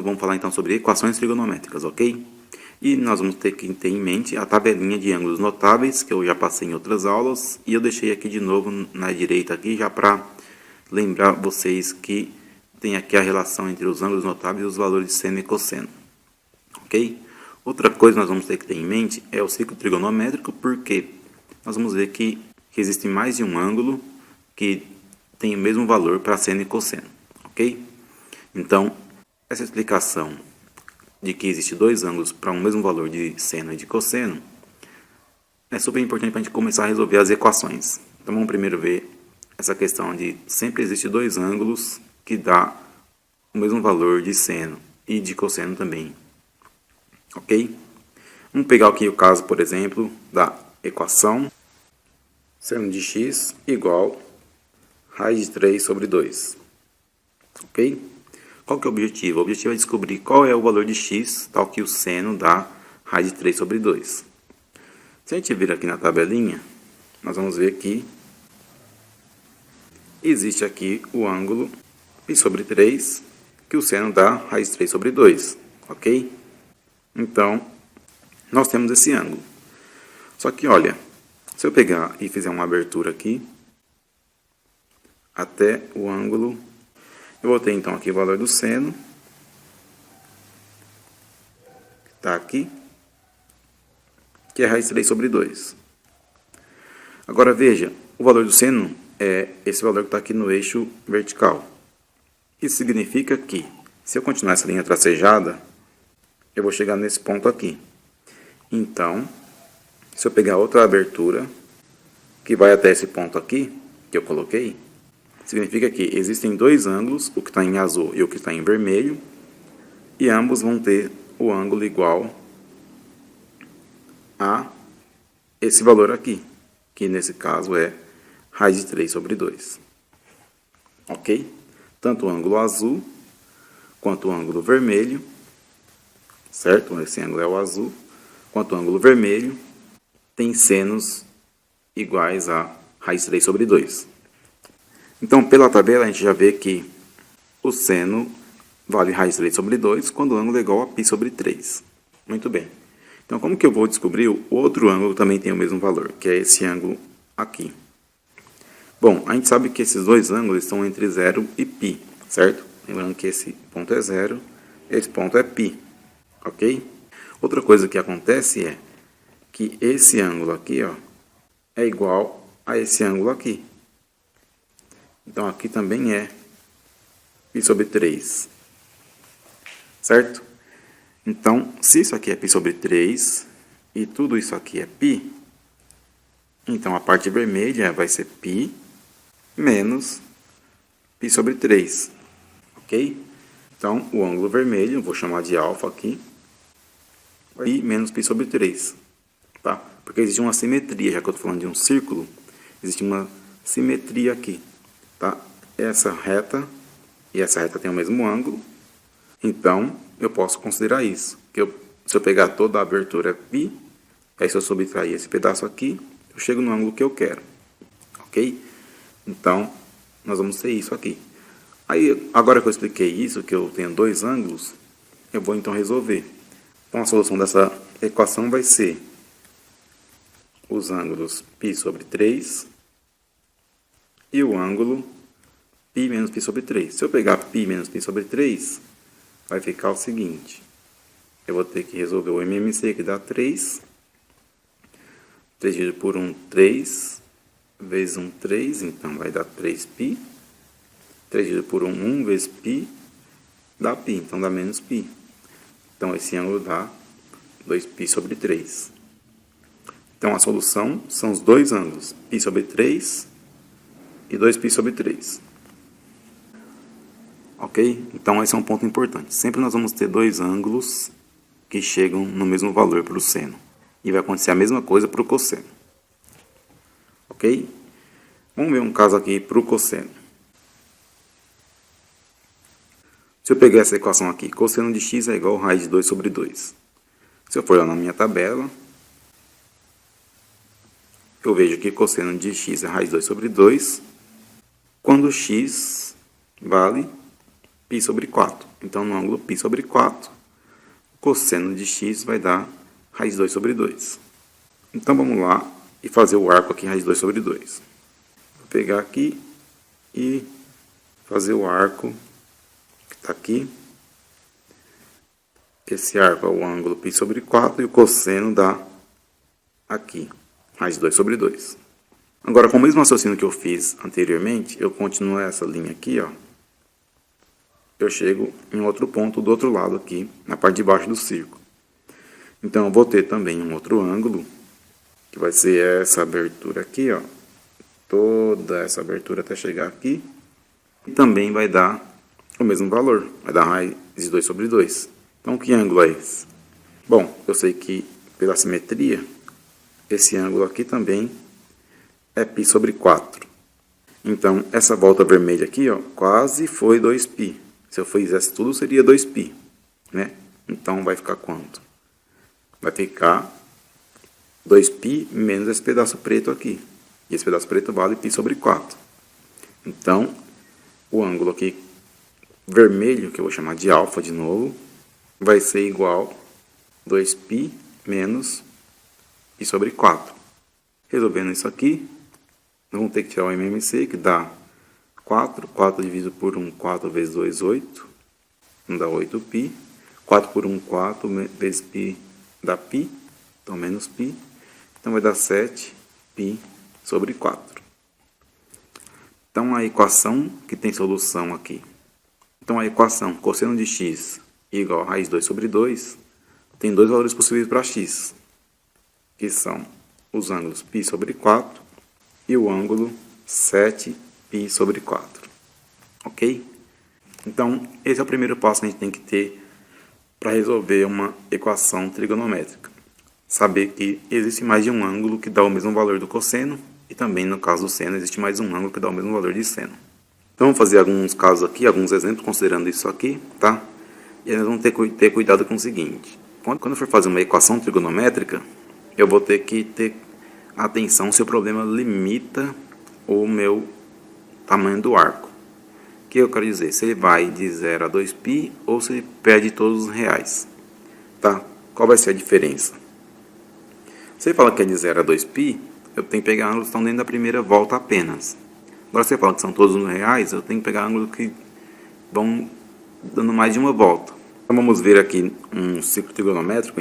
nós vamos falar então sobre equações trigonométricas, ok? E nós vamos ter que ter em mente a tabelinha de ângulos notáveis, que eu já passei em outras aulas, e eu deixei aqui de novo na direita aqui, já para lembrar vocês que tem aqui a relação entre os ângulos notáveis e os valores de seno e cosseno, ok? Outra coisa que nós vamos ter que ter em mente é o ciclo trigonométrico, porque nós vamos ver que existe mais de um ângulo que tem o mesmo valor para seno e cosseno, ok? Então, essa explicação de que existe dois ângulos para um mesmo valor de seno e de cosseno é super importante para a gente começar a resolver as equações. Então, vamos primeiro ver essa questão de sempre existe dois ângulos que dá o mesmo valor de seno e de cosseno também, ok? Vamos pegar aqui o caso, por exemplo, da equação seno de x igual raiz de 3 sobre 2, ok? Qual que é o objetivo? O objetivo é descobrir qual é o valor de x, tal que o seno dá raiz de 3 sobre 2. Se a gente vir aqui na tabelinha, nós vamos ver que existe aqui o ângulo π sobre 3, que o seno dá raiz de 3 sobre 2, ok? Então, nós temos esse ângulo. Só que, olha, se eu pegar e fizer uma abertura aqui, até o ângulo, eu vou ter então aqui o valor do seno, que está aqui, que é raiz de 3 sobre 2. Agora veja, o valor do seno é esse valor que está aqui no eixo vertical. Isso significa que, se eu continuar essa linha tracejada, eu vou chegar nesse ponto aqui. Então, se eu pegar outra abertura, que vai até esse ponto aqui, que eu coloquei, significa que existem dois ângulos, o que está em azul e o que está em vermelho, e ambos vão ter o ângulo igual a esse valor aqui, que nesse caso é raiz de 3 sobre 2. Ok? Tanto o ângulo azul quanto o ângulo vermelho, certo? Esse ângulo é o azul, quanto o ângulo vermelho, tem senos iguais a raiz de 3 sobre 2. Então, pela tabela, a gente já vê que o seno vale raiz de 3 sobre 2 quando o ângulo é igual a π sobre 3. Muito bem. Então, como que eu vou descobrir o outro ângulo que também tem o mesmo valor, que é esse ângulo aqui? Bom, a gente sabe que esses dois ângulos estão entre 0 e π, certo? Lembrando que esse ponto é 0, esse ponto é π, ok? Outra coisa que acontece é que esse ângulo aqui, ó, é igual a esse ângulo aqui. Então, aqui também é π sobre 3, certo? Então, se isso aqui é π sobre 3 e tudo isso aqui é π, então a parte vermelha vai ser π menos π sobre 3, ok? Então, o ângulo vermelho, vou chamar de alfa aqui, π menos π sobre 3, tá? Porque existe uma simetria, já que eu estou falando de um círculo, existe uma simetria aqui. Tá? Essa reta e essa reta tem o mesmo ângulo, então eu posso considerar isso. Se eu pegar toda a abertura π, aí se eu subtrair esse pedaço aqui, eu chego no ângulo que eu quero, ok? Então, nós vamos ter isso aqui. Aí, agora que eu expliquei isso, que eu tenho dois ângulos, eu vou então resolver. Então, a solução dessa equação vai ser os ângulos π sobre 3 e o ângulo π menos π sobre 3. Se eu pegar π menos π sobre 3, vai ficar o seguinte. Eu vou ter que resolver o MMC, que dá 3. 3 dividido por 1, 3. Vezes 1, 3. Então, vai dar 3π. 3 dividido por 1, 1 vezes π. Dá π. Então, dá menos π. Então, esse ângulo dá 2π sobre 3. Então, a solução são os dois ângulos. π sobre 3 e 2π sobre 3. Ok? Então, esse é um ponto importante. Sempre nós vamos ter dois ângulos que chegam no mesmo valor para o seno. E vai acontecer a mesma coisa para o cosseno. Ok? Vamos ver um caso aqui para o cosseno. Se eu pegar essa equação aqui, cosseno de x é igual a raiz de 2 sobre 2. Se eu for lá na minha tabela, eu vejo que cosseno de x é raiz de 2 sobre 2, quando x vale π sobre 4. Então, no ângulo π sobre 4, o cosseno de x vai dar raiz de 2 sobre 2. Então, vamos lá e fazer o arco aqui, raiz de 2 sobre 2. Vou pegar aqui e fazer o arco que está aqui. Esse arco é o ângulo π sobre 4 e o cosseno dá aqui, raiz de 2 sobre 2. Agora, com o mesmo raciocínio que eu fiz anteriormente, eu continuo essa linha aqui, ó. Eu chego em outro ponto do outro lado aqui, na parte de baixo do círculo. Então, eu vou ter também um outro ângulo, que vai ser essa abertura aqui, ó. Toda essa abertura até chegar aqui. E também vai dar o mesmo valor, vai dar raiz de 2 sobre 2. Então, que ângulo é esse? Bom, eu sei que pela simetria, esse ângulo aqui também é π sobre 4. Então, essa volta vermelha aqui, ó, quase foi 2π. Se eu fizesse tudo, seria 2π, né? Então, vai ficar quanto? Vai ficar 2π menos esse pedaço preto aqui. E esse pedaço preto vale π sobre 4. Então, o ângulo aqui vermelho, que eu vou chamar de alfa de novo, vai ser igual a 2π menos π sobre 4. Resolvendo isso aqui, vamos ter que tirar o MMC, que dá 4. 4 dividido por 1, 4 vezes 2, 8. Não dá 8π. 4 por 1, 4 vezes π dá π. Então, menos π. Então, vai dar 7π sobre 4. Então, a equação que tem solução aqui. Então, a equação cosseno de x igual a raiz de 2 sobre 2 tem dois valores possíveis para x, que são os ângulos π sobre 4 e o ângulo 7π sobre 4. Ok? Então, esse é o primeiro passo que a gente tem que ter para resolver uma equação trigonométrica. Saber que existe mais de um ângulo que dá o mesmo valor do cosseno e também, no caso do seno, existe mais um ângulo que dá o mesmo valor de seno. Então, vamos fazer alguns casos aqui, alguns exemplos, considerando isso aqui, tá? E nós vamos ter cuidado com o seguinte. Quando eu for fazer uma equação trigonométrica, eu vou ter que ter atenção se o problema limita o meu tamanho do arco. O que eu quero dizer? Se ele vai de 0 a 2π ou se ele perde todos os reais. Tá? Qual vai ser a diferença? Se ele fala que é de 0 a 2π, eu tenho que pegar ângulos que estão dentro da primeira volta apenas. Agora, se ele fala que são todos nos reais, eu tenho que pegar ângulos que vão dando mais de uma volta. Então, vamos ver aqui um ciclo trigonométrico,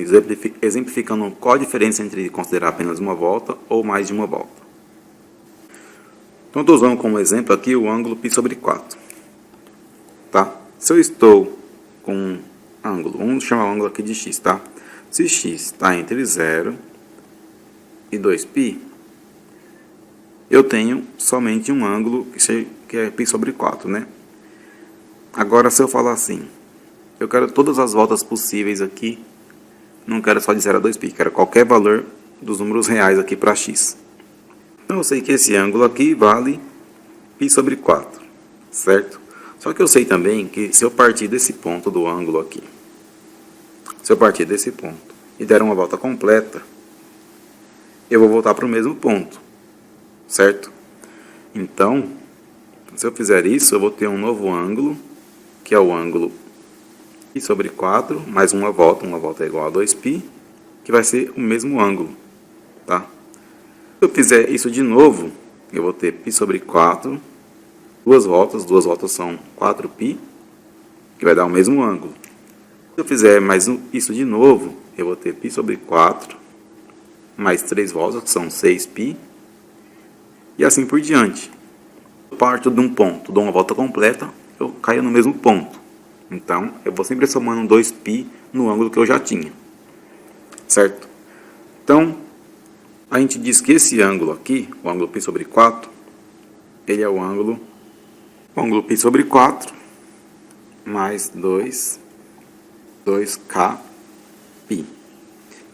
exemplificando qual a diferença entre considerar apenas uma volta ou mais de uma volta. Então, estou usando como exemplo aqui o ângulo π sobre 4. Tá? Se eu estou com um ângulo, vamos chamar o ângulo aqui de x, tá? Se x está entre 0 e 2π, eu tenho somente um ângulo que é π sobre 4, né? Agora, se eu falar assim, eu quero todas as voltas possíveis aqui, não quero só de 0 a 2π, quero qualquer valor dos números reais aqui para x. Então, eu sei que esse ângulo aqui vale π sobre 4, certo? Só que eu sei também que se eu partir desse ponto do ângulo aqui, se eu partir desse ponto e der uma volta completa, eu vou voltar para o mesmo ponto, certo? Então, se eu fizer isso, eu vou ter um novo ângulo, que é o ângulo π sobre 4, mais uma volta é igual a 2π, que vai ser o mesmo ângulo, tá? Se eu fizer isso de novo, eu vou ter π sobre 4, duas voltas são 4π, que vai dar o mesmo ângulo. Se eu fizer isso de novo, eu vou ter π sobre 4, mais 3 voltas, que são 6π, e assim por diante. Eu parto de um ponto, dou uma volta completa, eu caio no mesmo ponto. Então, eu vou sempre somando 2π no ângulo que eu já tinha, certo? Então, a gente diz que esse ângulo aqui, o ângulo π sobre 4, ele é o ângulo π sobre 4 mais 2kπ.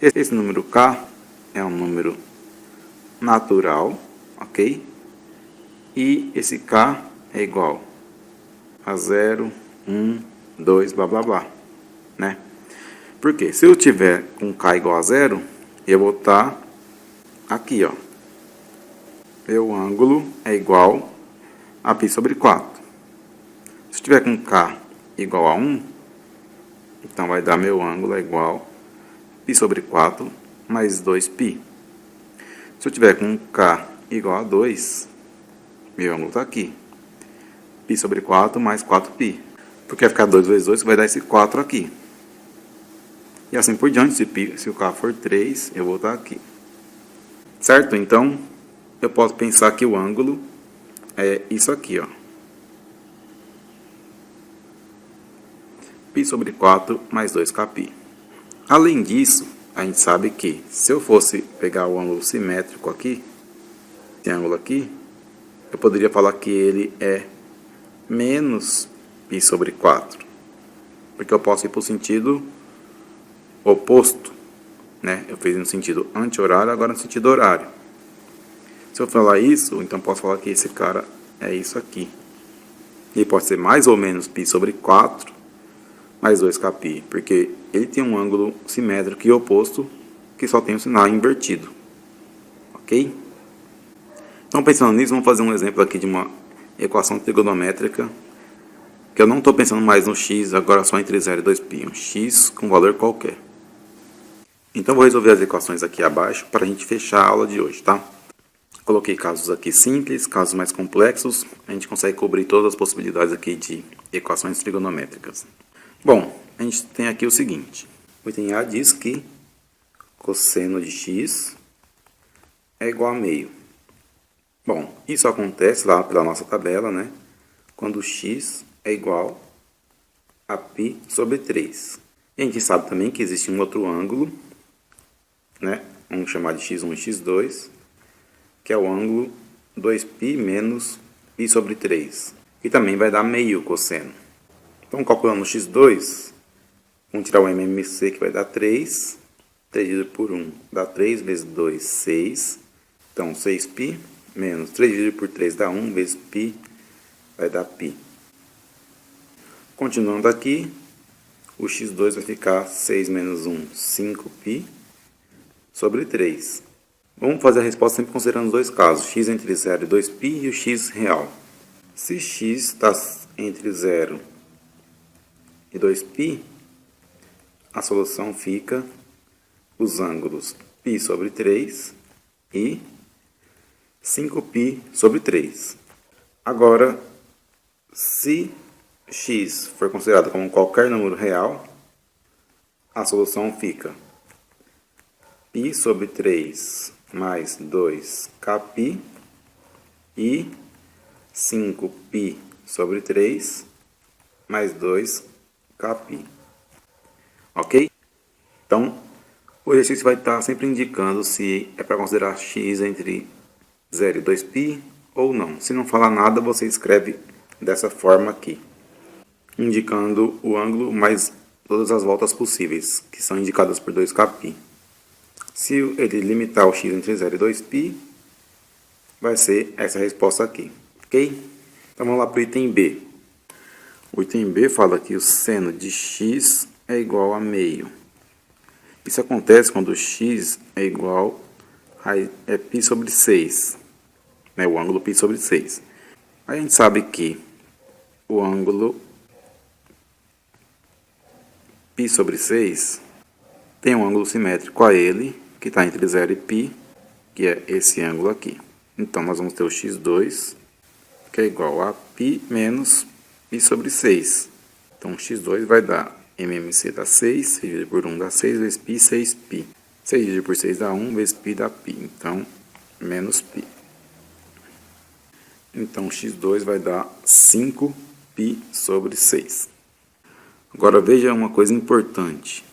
Esse número k é um número natural, ok? E esse k é igual a 0, 1, 2, blá blá blá, né? Porque se eu tiver com k igual a 0, eu vou estar aqui, ó. Meu ângulo é igual a π sobre 4. Se eu tiver com k igual a 1, Então, vai dar meu ângulo é igual π sobre 4 mais 2π. Se eu tiver com K igual a 2, meu ângulo está aqui. π sobre 4 mais 4π. Porque vai ficar 2 vezes 2, que vai dar esse 4 aqui. E assim por diante, se o K for 3, eu vou estar aqui. Certo? Então, eu posso pensar que o ângulo é isso aqui, ó. π sobre 4 mais 2kπ. Além disso, a gente sabe que se eu fosse pegar o ângulo simétrico aqui, esse ângulo aqui, eu poderia falar que ele é menos π sobre 4. Porque eu posso ir para o sentido oposto, né? Eu fiz no sentido anti-horário, agora no sentido horário. Se eu falar isso, então posso falar que esse cara é isso aqui. E pode ser mais ou menos π sobre 4 mais 2kπ, porque ele tem um ângulo simétrico e oposto que só tem o sinal invertido. Ok? Então, pensando nisso, vamos fazer um exemplo aqui de uma equação trigonométrica, que eu não estou pensando mais no x, agora só entre 0 e 2π, um x com valor qualquer. Então, vou resolver as equações aqui abaixo para a gente fechar a aula de hoje, tá? Coloquei casos aqui simples, casos mais complexos, a gente consegue cobrir todas as possibilidades aqui de equações trigonométricas. Bom, a gente tem aqui o seguinte, o item A diz que cosseno de x é igual a meio. Bom, isso acontece lá pela nossa tabela, né? Quando x é igual a π sobre 3. E a gente sabe também que existe um outro ângulo, né? Vamos chamar de x1 e x2, que é o ângulo 2π menos π sobre 3, que também vai dar meio cosseno. Então, calculando o x2, vamos tirar o MMC, que vai dar 3. 3 dividido por 1 dá 3 vezes 2, 6. Então, 6π menos 3 dividido por 3 dá 1 vezes π, vai dar π. Continuando aqui, o x2 vai ficar 6 menos 1, 5π sobre 3. Vamos fazer a resposta sempre considerando os dois casos, x entre 0 e 2π e o x real. Se x está entre 0 e 2π, a solução fica os ângulos π sobre 3 e 5π sobre 3. Agora, se x for considerado como qualquer número real, a solução fica π sobre 3 mais 2kπ e 5π sobre 3 mais 2kπ. Ok? Então, o exercício vai estar sempre indicando se é para considerar x entre 0 e 2π ou não. Se não falar nada, você escreve dessa forma aqui, indicando o ângulo mais todas as voltas possíveis, que são indicadas por 2kπ. Se ele limitar o x entre 0 e 2π, vai ser essa resposta aqui. Ok? Então vamos lá para o item B. O item B fala que o seno de x é igual a meio. Isso acontece quando x é igual a π sobre 6. Né? O ângulo π sobre 6. Aí a gente sabe que o ângulo π sobre 6 tem um ângulo simétrico a ele, que está entre 0 e π, que é esse ângulo aqui. Então, nós vamos ter o x2, que é igual a π menos π sobre 6. Então, o x2 vai dar MMC dá 6, dividido por 1 dá 6, vezes π, 6π. 6 dividido por 6 dá 1, vezes π dá π. Então, menos π. Então, o x2 vai dar 5π sobre 6. Agora, veja uma coisa importante.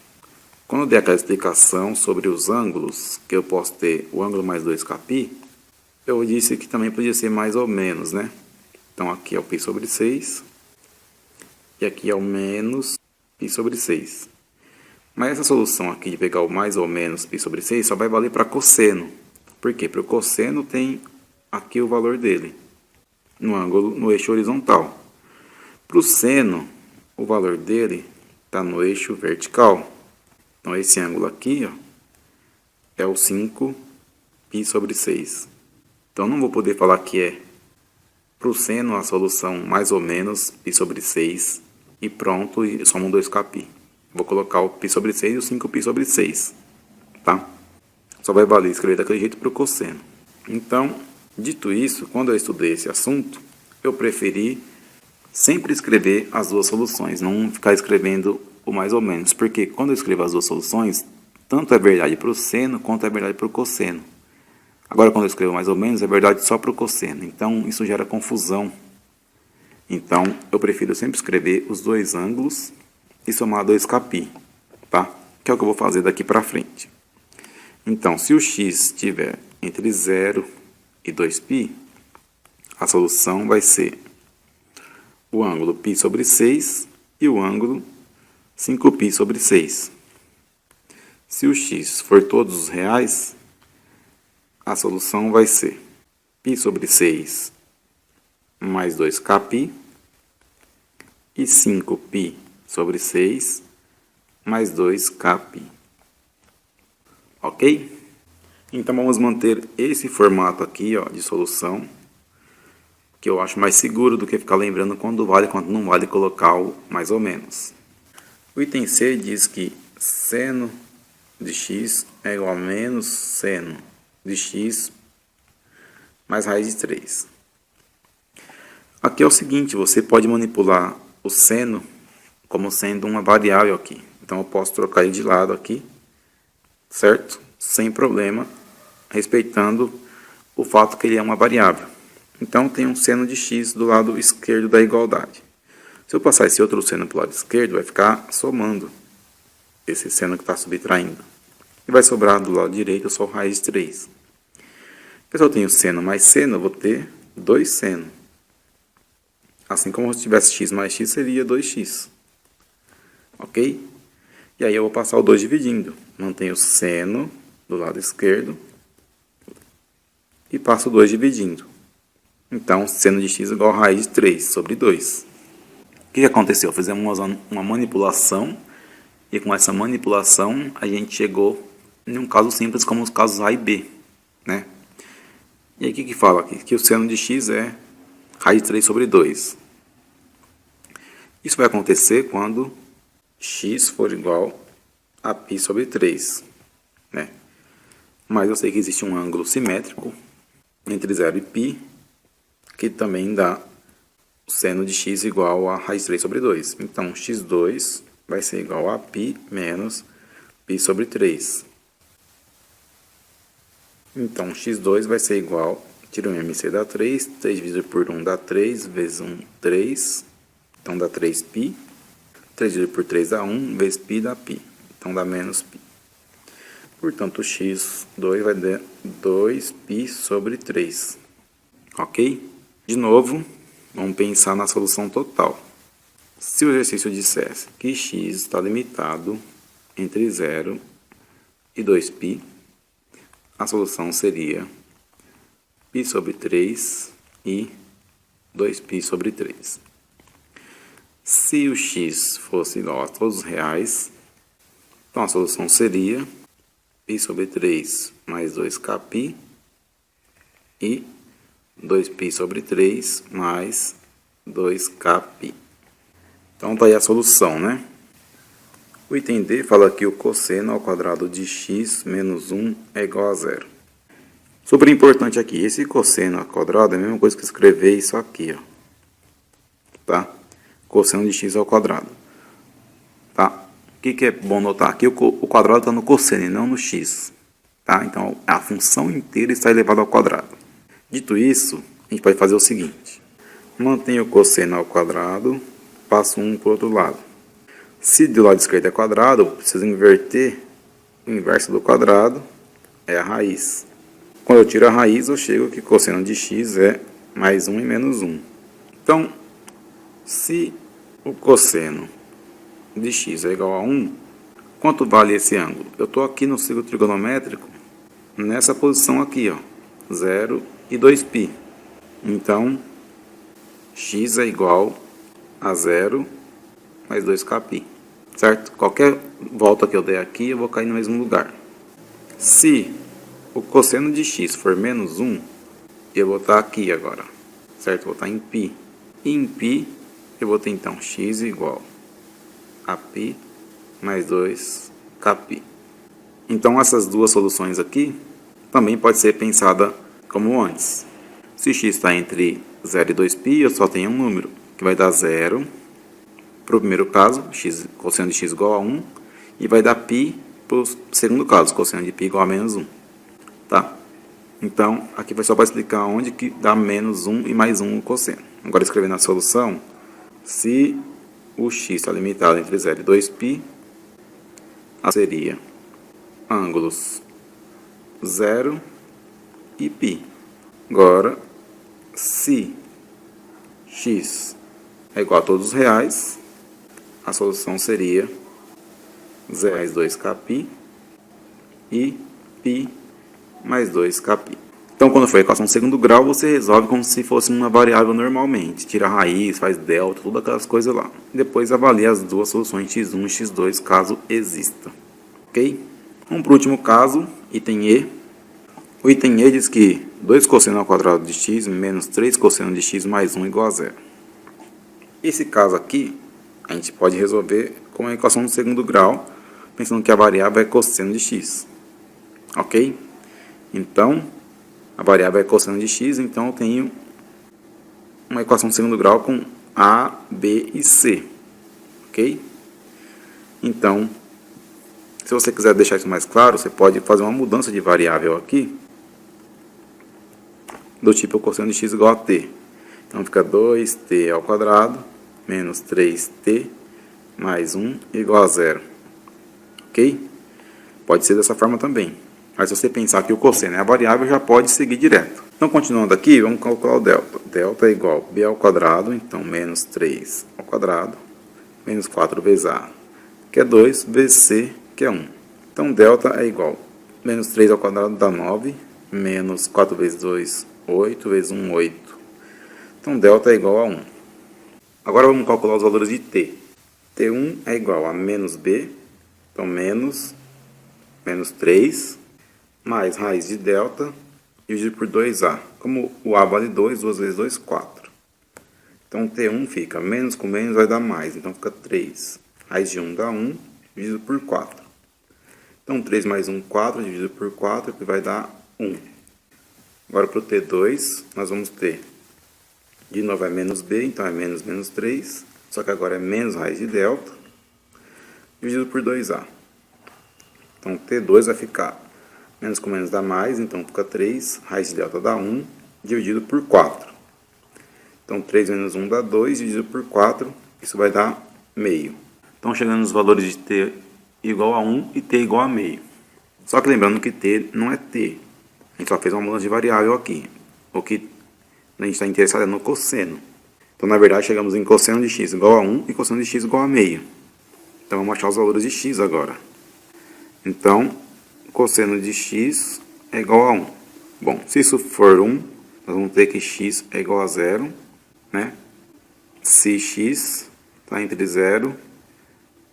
Quando eu der aquela explicação sobre os ângulos, que eu posso ter o ângulo mais 2kπ, eu disse que também podia ser mais ou menos, né? Então, aqui é o π sobre 6, e aqui é o menos π sobre 6. Mas essa solução aqui de pegar o mais ou menos π sobre 6 só vai valer para cosseno. Por quê? Porque o cosseno tem aqui o valor dele, no ângulo, no eixo horizontal. Para o seno, o valor dele está no eixo vertical. Então, esse ângulo aqui, ó, é o 5π sobre 6. Então, não vou poder falar que é para o seno a solução mais ou menos π sobre 6 e pronto, e somo 2kπ. vou colocar o π sobre 6 e o 5π sobre 6, tá? Só vai valer escrever daquele jeito para o cosseno. Então, dito isso, quando eu estudei esse assunto, eu preferi sempre escrever as duas soluções, não ficar escrevendo o mais ou menos, porque quando eu escrevo as duas soluções, tanto é verdade para o seno quanto é verdade para o cosseno. Agora, quando eu escrevo mais ou menos, é verdade só para o cosseno, então isso gera confusão. Então, eu prefiro sempre escrever os dois ângulos e somar 2κπ, tá? Que é o que eu vou fazer daqui para frente. Então, se o x estiver entre 0 e 2π, a solução vai ser o ângulo π sobre 6 e o ângulo 5π sobre 6. Se o x for todos os reais, a solução vai ser π sobre 6 mais 2κπ e 5π sobre 6 mais 2κπ. Ok? Então, vamos manter esse formato aqui, ó, de solução, que eu acho mais seguro do que ficar lembrando quando vale e quando não vale colocar o mais ou menos. O item C diz que seno de x é igual a menos seno de x mais raiz de 3. Aqui é o seguinte, você pode manipular o seno como sendo uma variável aqui. Então, eu posso trocar ele de lado aqui, certo? Sem problema, respeitando o fato que ele é uma variável. Então, tem um seno de x do lado esquerdo da igualdade. Se eu passar esse outro seno para o lado esquerdo, vai ficar somando esse seno que está subtraindo. E vai sobrar do lado direito só raiz de 3. Se eu tenho seno mais seno, eu vou ter 2 seno. Assim como se tivesse x mais x, seria 2x. Ok? E aí eu vou passar o 2 dividindo. Mantenho o seno do lado esquerdo e passo o 2 dividindo. Então, seno de x é igual a raiz de 3 sobre 2. O que aconteceu? Fizemos uma manipulação e com essa manipulação a gente chegou em um caso simples como os casos A e B, né? E aí o que fala aqui? Que o seno de x é raiz de 3 sobre 2. Isso vai acontecer quando x for igual a π sobre 3, né? Mas eu sei que existe um ângulo simétrico entre 0 e π, que também dá o seno de x igual a raiz de 3 sobre 2. Então, x2 vai ser igual a π menos π sobre 3. Então, x2 vai ser igual, tira um MC dá 3, 3 dividido por 1 dá 3, vezes 1, 3, então dá 3π. 3 dividido por 3 dá 1, vezes π dá π, então dá menos π. Portanto, x2 vai dar 2π sobre 3. Ok? De novo, vamos pensar na solução total. Se o exercício dissesse que x está limitado entre 0 e 2π, a solução seria π sobre 3 e 2π sobre 3. Se o x fosse igual a todos os reais, então a solução seria π sobre 3 mais 2kπ e 2π sobre 3 mais 2kπ. Então, está aí a solução, né? O item D fala que o cosseno ao quadrado de x menos 1 é igual a 0. Super importante aqui, esse cosseno ao quadrado é a mesma coisa que escrever isso aqui, ó. Tá? Cosseno de x ao quadrado. Tá? O que é bom notar aqui? O quadrado está no cosseno e não no x. Tá? Então, a função inteira está elevada ao quadrado. Dito isso, a gente pode fazer o seguinte. Mantenho o cosseno ao quadrado, passo 1 para o outro lado. Se do lado esquerdo é quadrado, eu preciso inverter o inverso do quadrado, é a raiz. Quando eu tiro a raiz, eu chego que cosseno de x é mais 1 e menos 1. Então, se o cosseno de x é igual a 1, quanto vale esse ângulo? Eu estou aqui no círculo trigonométrico, nessa posição aqui, ó, 0 e 2π. Então, x é igual a 0 mais 2kπ, certo? Qualquer volta que eu der aqui, eu vou cair no mesmo lugar. Se o cosseno de x for menos 1, eu vou estar aqui agora, certo? Vou estar em π. E em π, eu vou ter então x igual a π mais 2kπ. Então, essas duas soluções aqui também pode ser pensada como antes. Se x está entre 0 e 2π, eu só tenho um número, que vai dar 0 para o primeiro caso, cosseno de x igual a 1, e vai dar π para o segundo caso, cosseno de π igual a menos 1. Tá? Então, aqui vai só para explicar onde que dá menos 1 e mais 1 o cosseno. Agora, escrevendo a solução, se o x está limitado entre 0 e 2π, seria ângulos 0 e π. Agora, se x é igual a todos os reais, a solução seria 0 mais 2kπ e π mais 2kπ. Então, quando for a equação de segundo grau, você resolve como se fosse uma variável normalmente. Tira a raiz, faz delta, todas aquelas coisas lá. Depois avalia as duas soluções x1 e x2, caso exista. Ok? Vamos para o último caso, item E. O item E diz que 2 cosseno ao quadrado de x menos 3 cosseno de x mais 1 igual a 0. Esse caso aqui, a gente pode resolver com a equação de segundo grau, pensando que a variável é cosseno de x. Ok? Então, a variável é cosseno de x, então eu tenho uma equação de segundo grau com A, B e C. Ok? Então, se você quiser deixar isso mais claro, você pode fazer uma mudança de variável aqui, do tipo cosseno de x igual a t. Então, fica 2t ao quadrado menos 3t mais 1 igual a 0. Ok? Pode ser dessa forma também. Mas se você pensar que o cosseno é a variável, já pode seguir direto. Então, continuando aqui, vamos calcular o delta. Delta é igual a b ao quadrado, então menos 3 ao quadrado, menos 4 vezes a, que é 2, vezes c, que é 1. Então, delta é igual a menos 3 ao quadrado dá 9, menos 4 vezes 2, 8, vezes 1, 8. Então, delta é igual a 1. Agora, vamos calcular os valores de t. T1 é igual a menos b, então menos 3, mais raiz de delta, dividido por 2a. Como o a vale 2, 2 vezes 2, 4. Então, T1 fica menos com menos vai dar mais. Então, fica 3. Raiz de 1 dá 1, dividido por 4. Então, 3 mais 1, 4, dividido por 4, que vai dar 1. Agora, para o T2, nós vamos ter, de novo, é menos b, então é menos 3. Só que agora é menos raiz de delta, dividido por 2a. Então, T2 vai ficar menos com menos dá mais, então fica 3, raiz de delta dá 1, dividido por 4. Então, 3 menos 1 dá 2, dividido por 4, isso vai dar meio. Então, chegando nos valores de t igual a 1 e t igual a meio. Só que lembrando que t não é t. A gente só fez uma mudança de variável aqui. O que a gente está interessado é no cosseno. Então, na verdade, chegamos em cosseno de x igual a 1 e cosseno de x igual a meio. Então, vamos achar os valores de x agora. Então, cosseno de x é igual a 1. Bom, se isso for 1, nós vamos ter que x é igual a 0, né? Se x está entre 0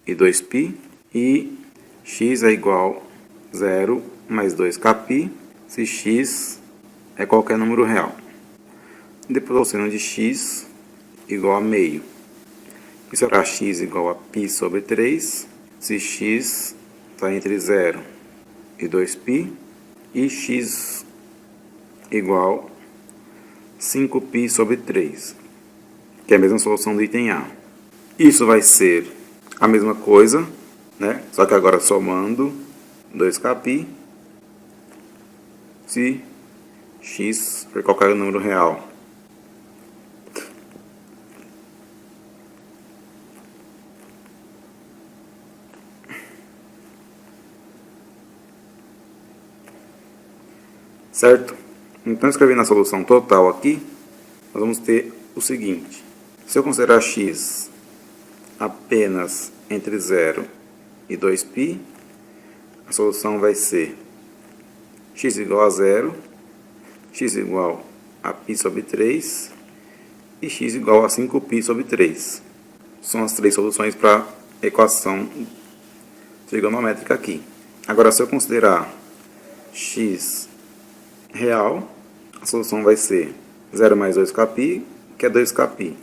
e 2π, e x é igual a 0 mais 2kπ, se x é qualquer número real. Depois, cosseno de x igual a meio. Isso será x igual a π sobre 3, se x está entre 0 e 2π, e x igual a 5π sobre 3, que é a mesma solução do item A. Isso vai ser a mesma coisa, né? Só que agora somando 2kπ, se x for qualquer número real. Certo? Então, escrevendo a solução total aqui, nós vamos ter o seguinte. Se eu considerar x apenas entre 0 e 2π, a solução vai ser x igual a 0, x igual a π sobre 3 e x igual a 5π sobre 3. São as três soluções para a equação trigonométrica aqui. Agora, se eu considerar x real, a solução vai ser 0 mais 2kπ, que é 2kπ.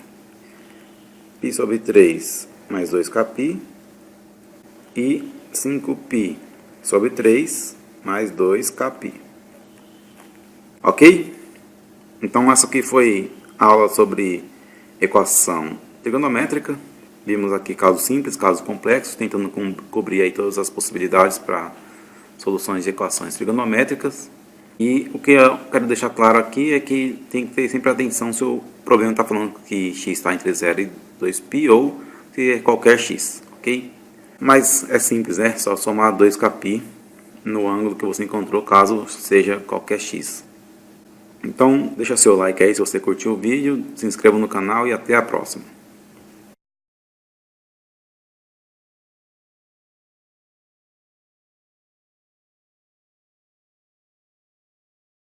π sobre 3 mais 2kπ e 5π sobre 3 mais 2kπ. Ok? Então essa aqui foi a aula sobre equação trigonométrica. Vimos aqui casos simples, casos complexos, tentando cobrir aí todas as possibilidades para soluções de equações trigonométricas. E o que eu quero deixar claro aqui é que tem que ter sempre atenção se o problema está falando que x está entre 0 e 2π ou se é qualquer x, ok? Mas é simples, né? Só somar 2kπ no ângulo que você encontrou, caso seja qualquer x. Então, deixa seu like aí se você curtiu o vídeo, se inscreva no canal e até a próxima.